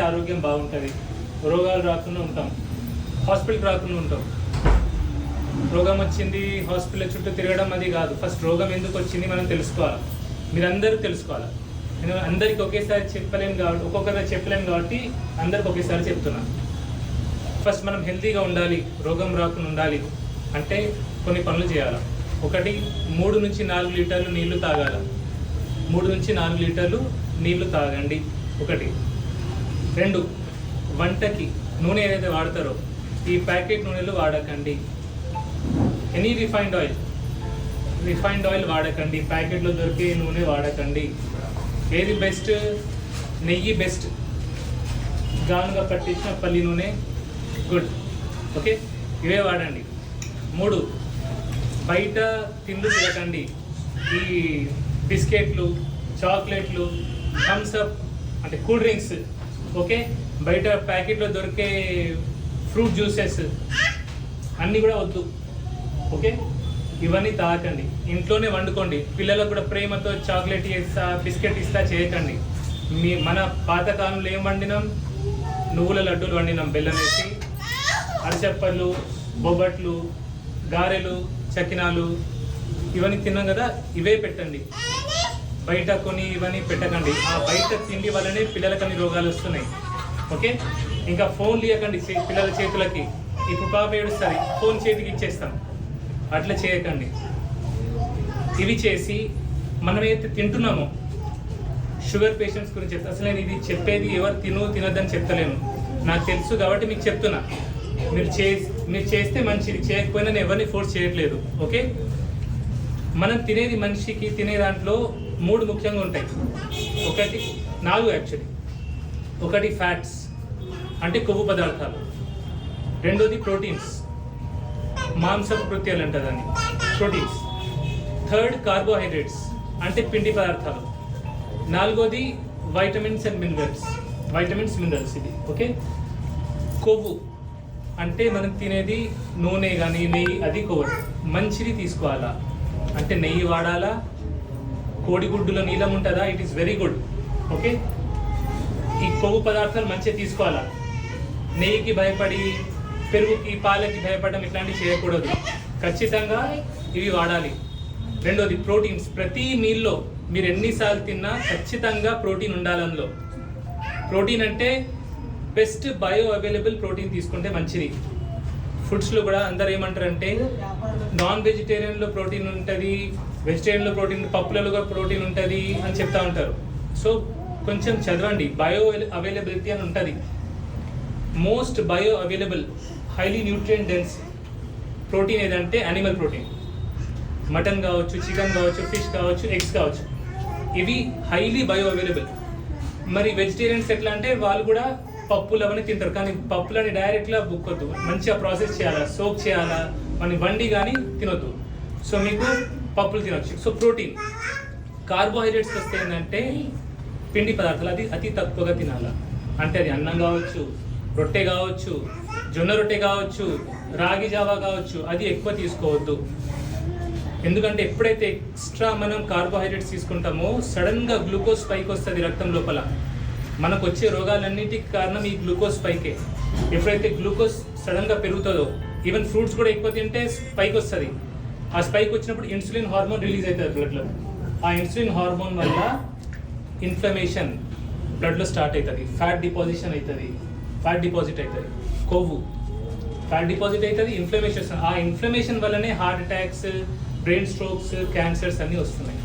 ఆరోగ్యం బాగుంటుంది, రోగాలు రాకుండా ఉంటాం, హాస్పిటల్కి రాకుండా ఉంటాం. రోగం వచ్చింది హాస్పిటల్ చుట్టూ తిరగడం అది కాదు. ఫస్ట్ రోగం ఎందుకు వచ్చింది మనం తెలుసుకోవాలి, మీరందరూ తెలుసుకోవాలి. నేను అందరికి ఒకేసారి చెప్పలేను కాబట్టి, ఒక్కొక్కసారి చెప్పలేను కాబట్టి అందరికి ఒకేసారి చెప్తున్నాను. ఫస్ట్ మనం హెల్తీగా ఉండాలి, రోగం రాకుండా ఉండాలి అంటే కొన్ని పనులు చేయాలి. ఒకటి, 3 నుంచి 4 లీటర్లు నీళ్లు తాగాలి. 3 నుంచి 4 లీటర్లు నీళ్లు తాగండి. ఒకటి. 2, వంటకి నూనె ఏదైతే వాడతారో ఈ ప్యాకెట్ నూనెలు వాడకండి. ఎనీ రిఫైన్డ్ ఆయిల్ వాడకండి. ప్యాకెట్లో దొరికే నూనె వాడకండి. ఏది బెస్ట్? నెయ్యి బెస్ట్. గానుగా పట్టించిన పల్లి నూనె గుడ్. ఓకే, ఇవే వాడండి. 3, బయట తిండి తినకండి. ఈ బిస్కెట్లు, చాక్లెట్లు, థమ్స్అప్ అంటే కూల్ డ్రింక్స్, ఓకే, బయట ప్యాకెట్లో దొరికే ఫ్రూట్ జ్యూసెస్ అన్నీ కూడా వద్దు. ఓకే, ఇవన్నీ తాగకండి. ఇంట్లోనే వండుకోండి. పిల్లలకు కూడా ప్రేమతో చాక్లెట్ ఇస్తా, బిస్కెట్ ఇస్తా చేయకండి. మన పాతకాలంలో ఏం వండినాం? నువ్వుల లడ్డూలు వండినాం, బెల్లం వేసి. అరిసెప్పళ్ళు, బొబ్బట్లు, గారెలు, చకినాలు ఇవన్నీ తిన్నాం కదా, ఇవే పెట్టండి. బయట కొని ఇవన్నీ పెట్టకండి. ఆ బయట తిండి వల్లనే పిల్లలకు అన్ని రోగాలు వస్తున్నాయి. ఓకే, ఇంకా ఫోన్లు ఇవ్వకండి పిల్లల చేతులకి. ఇప్పుడు పాప ఏడుస్తుంది, ఫోన్ చేతికి ఇచ్చేస్తాం. అట్లా చేయకండి. ఇవి చేసి మనం ఏదైతే తింటున్నామో, షుగర్ పేషెంట్స్ గురించి చెప్తా. అసలు నేను ఇది చెప్పేది ఎవరు తినొద్దని చెప్తలేను, నాకు తెలుసు కాబట్టి మీకు చెప్తున్నా. మీరు చేస్తే మంచిది, చేయకపోయినా నేను ఎవరిని ఫోర్స్ చేయట్లేదు. ఓకే, మనం తినేది, మనిషికి తినే దాంట్లో 3 ముఖ్యంగా ఉంటాయి. 4 యాక్చువల్లీ. ఒకటి ఫ్యాట్స్ అంటే కొవ్వు పదార్థాలు. 2ది ప్రోటీన్స్, మాంసపు కృత్యాలు అంటారు దాన్ని, ప్రోటీన్స్. 3rd కార్బోహైడ్రేట్స్ అంటే పిండి పదార్థాలు. 4ది వైటమిన్స్ అండ్ మినరల్స్. ఇది ఓకే. కొవ్వు అంటే మనం తినేది నూనె కానీ నెయ్యి, అది కొవ్వు. మంచిది తీసుకోవాలా అంటే నెయ్యి వాడాలా. కోడిగుడ్డులో నీలం ఉంటుందా, it is very good. Okay, ఈ కొవ్వు పదార్థాలు మంచిగా తీసుకోవాలా. నెయ్యికి భయపడి, పెరుగుకి, పాలకి భయపడడం ఇట్లాంటివి చేయకూడదు. ఖచ్చితంగా ఇవి వాడాలి. 2ది ప్రోటీన్స్. ప్రతి మీల్లో మీరు ఎన్నిసార్లు తిన్నా ఖచ్చితంగా ప్రోటీన్ ఉండాలి అందులో. ప్రోటీన్ అంటే బెస్ట్ బయో అవైలబుల్ ప్రోటీన్ తీసుకుంటే మంచిది. ఫుడ్స్లో కూడా అందరు ఏమంటారంటే నాన్ వెజిటేరియన్లో ప్రోటీన్ ఉంటుంది, వెజిటేరియన్లో ప్రోటీన్, పప్పులలో కూడా ప్రోటీన్ ఉంటుంది అని చెప్తా ఉంటారు. సో కొంచెం చదవండి. బయో అవైలబిలిటీ అని ఉంటుంది. Most bio available, highly nutrient dense protein ఏదంటే యానిమల్ ప్రోటీన్. మటన్ కావచ్చు, చికెన్ కావచ్చు, ఫిష్ కావచ్చు, ఎగ్స్ కావచ్చు, ఇవి హైలీ బయో అవైలబుల్. మరి వెజిటేరియన్స్ ఎట్లా అంటే వాళ్ళు కూడా పప్పులు అవన్నీ తింటారు, కానీ పప్పులని డైరెక్ట్గా బుక్కొద్దు, మంచిగా ప్రాసెస్ చేయాలా, సోక్ చేయాలా, మన వండి కానీ తినొద్దు. సో మీకు పప్పులు తినొచ్చు. So protein. కార్బోహైడ్రేట్స్ వస్తే ఏంటంటే పిండి పదార్థాలు, అది అతి తక్కువగా తినాలా. అంటే అది అన్నం కావచ్చు, రొట్టె కావచ్చు, జొన్న రొట్టె కావచ్చు, రాగి జావా కావచ్చు, అది ఎక్కువ తీసుకోవద్దు. ఎందుకంటే ఎప్పుడైతే ఎక్స్ట్రా మనం కార్బోహైడ్రేట్స్ తీసుకుంటామో సడన్గా గ్లూకోజ్ స్పైక్ వస్తుంది రక్తం లోపల. మనకు వచ్చే రోగాలన్నిటికీ కారణం ఈ గ్లూకోజ్ స్పైకే. ఎప్పుడైతే గ్లూకోజ్ సడన్గా పెరుగుతుందో, ఈవెన్ ఫ్రూట్స్ కూడా ఎక్కువ తింటే స్పైక్ వస్తుంది. ఆ స్పైక్ వచ్చినప్పుడు ఇన్సులిన్ హార్మోన్ రిలీజ్ అవుతుంది బ్లడ్లో. ఆ ఇన్సులిన్ హార్మోన్ వల్ల ఇన్ఫ్లమేషన్ బ్లడ్లో స్టార్ట్ అవుతుంది, ఫ్యాట్ డిపాజిట్ అవుతుంది, కొవ్వు ఫ్యాట్ డిపాజిట్ అవుతుంది, ఇన్ఫ్లమేషన్. ఆ ఇన్ఫ్లమేషన్ వల్లనే heart attacks, brain strokes, cancers అన్నీ వస్తున్నాయి.